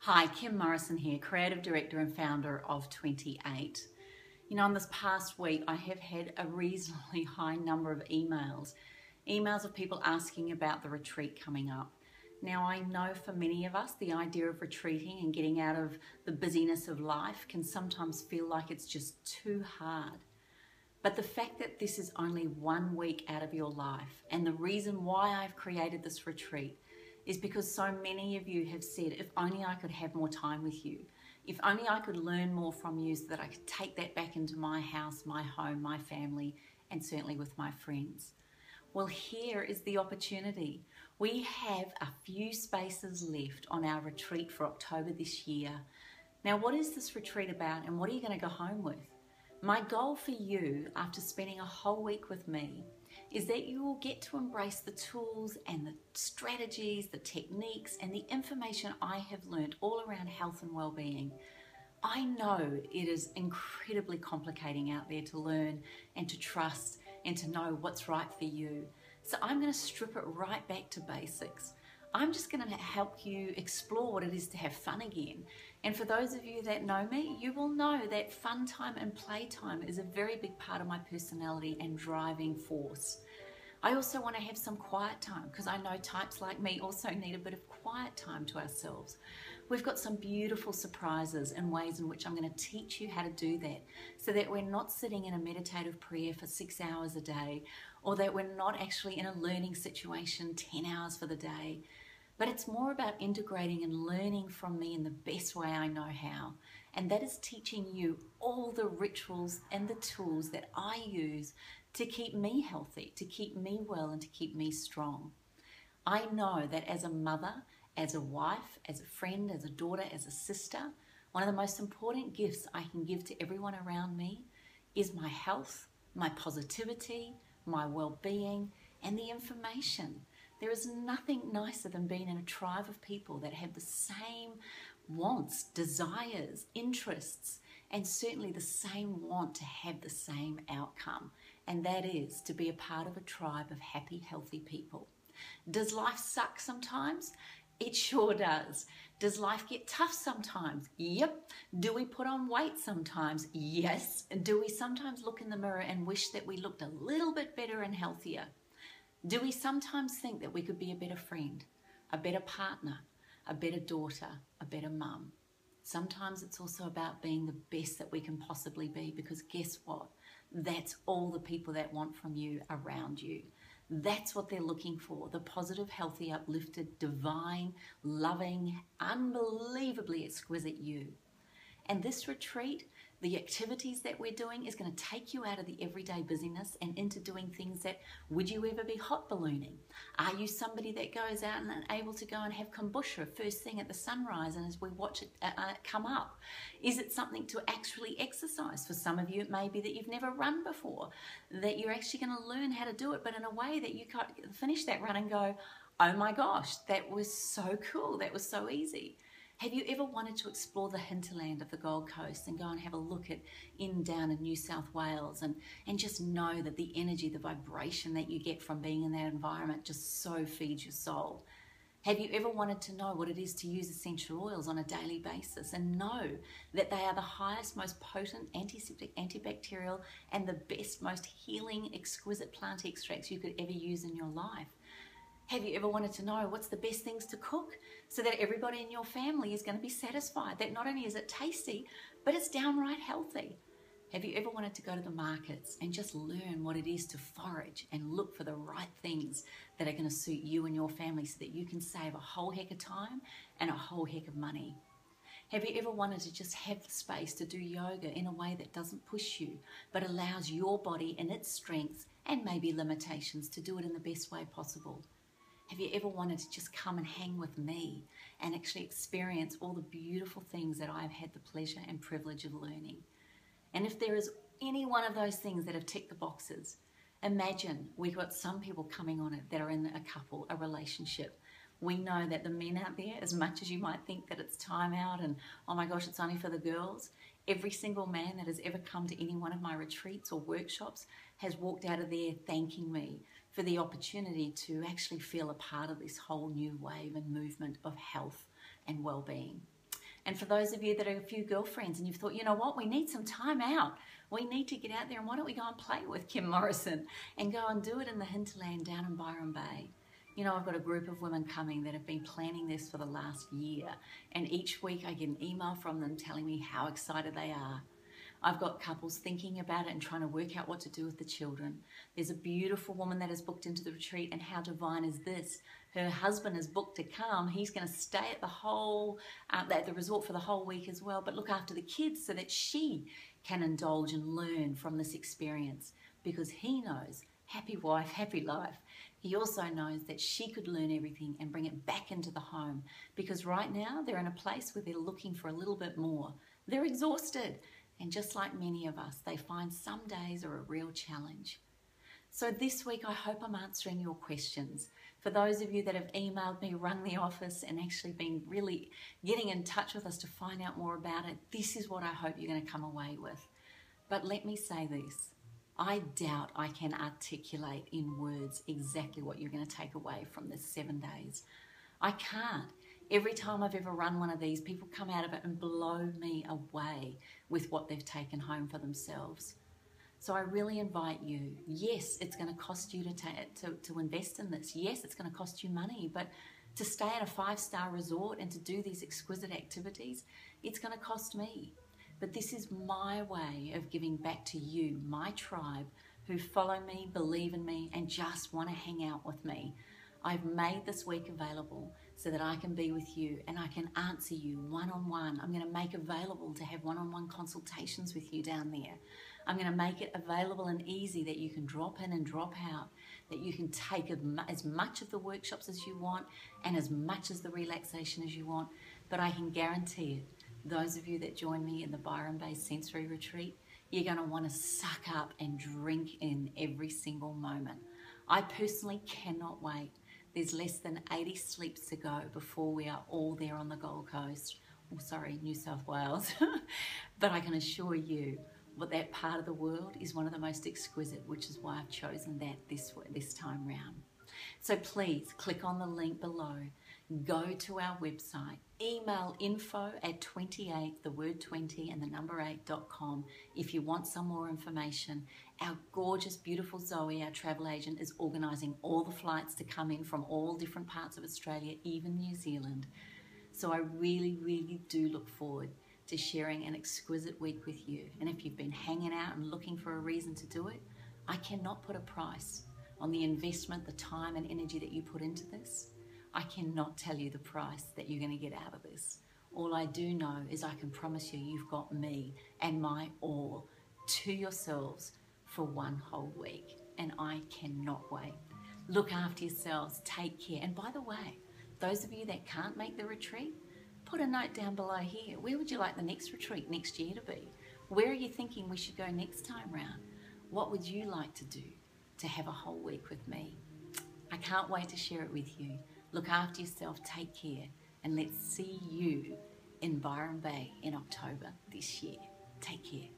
Hi, Kim Morrison here, Creative Director and founder of 28. You know, in this past week, I have had a reasonably high number of emails of people asking about the retreat coming up. Now, I know for many of us, the idea of retreating and getting out of the busyness of life can sometimes feel like it's just too hard. But the fact that this is only 1 week out of your life, and the reason why I've created this retreat is because so many of you have said, if only I could have more time with you, if only I could learn more from you so that I could take that back into my house, my home, my family, and certainly with my friends. Well, here is the opportunity. We have a few spaces left on our retreat for October this year. Now, what is this retreat about, and what are you going to go home with? My goal for you, after spending a whole week with me, is that you will get to embrace the tools and the strategies, the techniques, and the information I have learned all around health and well-being. I know it is incredibly complicating out there to learn and to trust and to know what's right for you. So I'm going to strip it right back to basics. I'm just going to help you explore what it is to have fun again. And for those of you that know me, you will know that fun time and playtime is a very big part of my personality and driving force. I also want to have some quiet time because I know types like me also need a bit of quiet time to ourselves. We've got some beautiful surprises and ways in which I'm going to teach you how to do that so that we're not sitting in a meditative prayer for 6 hours a day, or that we're not actually in a learning situation 10 hours for the day. But it's more about integrating and learning from me in the best way I know how. And that is teaching you all the rituals and the tools that I use to keep me healthy, to keep me well, and to keep me strong. I know that as a mother, as a wife, as a friend, as a daughter, as a sister, one of the most important gifts I can give to everyone around me is my health, my positivity, my well-being, and the information. There is nothing nicer than being in a tribe of people that have the same wants, desires, interests, and certainly the same want to have the same outcome. And that is to be a part of a tribe of happy, healthy people. Does life suck sometimes? It sure does. Does life get tough sometimes? Yep. Do we put on weight sometimes? Yes. Do we sometimes look in the mirror and wish that we looked a little bit better and healthier? Do we sometimes think that we could be a better friend, a better partner, a better daughter, a better mum? Sometimes it's also about being the best that we can possibly be, because guess what? That's all the people that want from you around you. That's what they're looking for, the positive, healthy, uplifted, divine, loving, unbelievably exquisite you. And this retreat, the activities that we're doing is going to take you out of the everyday busyness and into doing things that, would you ever be hot ballooning? Are you somebody that goes out and able to go and have kombucha first thing at the sunrise and as we watch it come up? Is it something to actually exercise? For some of you, it may be that you've never run before, that you're actually going to learn how to do it, but in a way that you can't finish that run and go, oh my gosh, that was so cool, that was so easy. Have you ever wanted to explore the hinterland of the Gold Coast and go and have a look at down in New South Wales and just know that the energy, the vibration that you get from being in that environment just so feeds your soul? Have you ever wanted to know what it is to use essential oils on a daily basis and know that they are the highest, most potent antiseptic, antibacterial, and the best, most healing, exquisite plant extracts you could ever use in your life? Have you ever wanted to know what's the best things to cook so that everybody in your family is going to be satisfied, that not only is it tasty, but it's downright healthy? Have you ever wanted to go to the markets and just learn what it is to forage and look for the right things that are going to suit you and your family so that you can save a whole heck of time and a whole heck of money? Have you ever wanted to just have the space to do yoga in a way that doesn't push you, but allows your body in its strengths and maybe limitations to do it in the best way possible? Have you ever wanted to just come and hang with me and actually experience all the beautiful things that I've had the pleasure and privilege of learning? And if there is any one of those things that have ticked the boxes, imagine we've got some people coming on it that are in a couple, a relationship. We know that the men out there, as much as you might think that it's time out and, oh my gosh, it's only for the girls, every single man that has ever come to any one of my retreats or workshops has walked out of there thanking me for the opportunity to actually feel a part of this whole new wave and movement of health and well-being. And for those of you that are a few girlfriends and you've thought, you know what, we need some time out. We need to get out there, and why don't we go and play with Kim Morrison and go and do it in the hinterland down in Byron Bay. You know, I've got a group of women coming that have been planning this for the last year, and each week I get an email from them telling me how excited they are. I've got couples thinking about it and trying to work out what to do with the children. There's a beautiful woman that is booked into the retreat, and how divine is this? Her husband is booked to come. He's going to stay at the resort for the whole week as well, but look after the kids so that she can indulge and learn from this experience, because he knows, happy wife, happy life. He also knows that she could learn everything and bring it back into the home, because right now they're in a place where they're looking for a little bit more. They're exhausted. And just like many of us, they find some days are a real challenge. So this week, I hope I'm answering your questions. For those of you that have emailed me, rung the office, and actually been really getting in touch with us to find out more about it, this is what I hope you're going to come away with. But let me say this. I doubt I can articulate in words exactly what you're going to take away from this 7 days. I can't. Every time I've ever run one of these, people come out of it and blow me away with what they've taken home for themselves. So I really invite you. Yes, it's going to cost you to invest in this. Yes, it's going to cost you money, but to stay at a 5-star resort and to do these exquisite activities, it's going to cost me. But this is my way of giving back to you, my tribe, who follow me, believe in me, and just want to hang out with me. I've made this week available so that I can be with you and I can answer you one-on-one. I'm going to make available to have one-on-one consultations with you down there. I'm going to make it available and easy that you can drop in and drop out, that you can take as much of the workshops as you want and as much as the relaxation as you want. But I can guarantee it, those of you that join me in the Byron Bay Sensory Retreat, you're going to want to suck up and drink in every single moment. I personally cannot wait. There's less than 80 sleeps to go before we are all there on the Gold Coast. Oh, sorry, New South Wales. But I can assure you that part of the world is one of the most exquisite, which is why I've chosen that this time round. So please click on the link below, go to our website, email info@28, the word 20 and the number 8.com if you want some more information. Our gorgeous, beautiful Zoe, our travel agent, is organising all the flights to come in from all different parts of Australia, even New Zealand. So I really, really do look forward to sharing an exquisite week with you. And if you've been hanging out and looking for a reason to do it, I cannot put a price on the investment, the time and energy that you put into this. I cannot tell you the price that you're going to get out of this. All I do know is I can promise you you've got me and my all to yourselves for one whole week. And I cannot wait. Look after yourselves. Take care. And by the way, those of you that can't make the retreat, put a note down below here. Where would you like the next retreat next year to be? Where are you thinking we should go next time round? What would you like to do to have a whole week with me? I can't wait to share it with you. Look after yourself, take care, and let's see you in Byron Bay in October this year. Take care.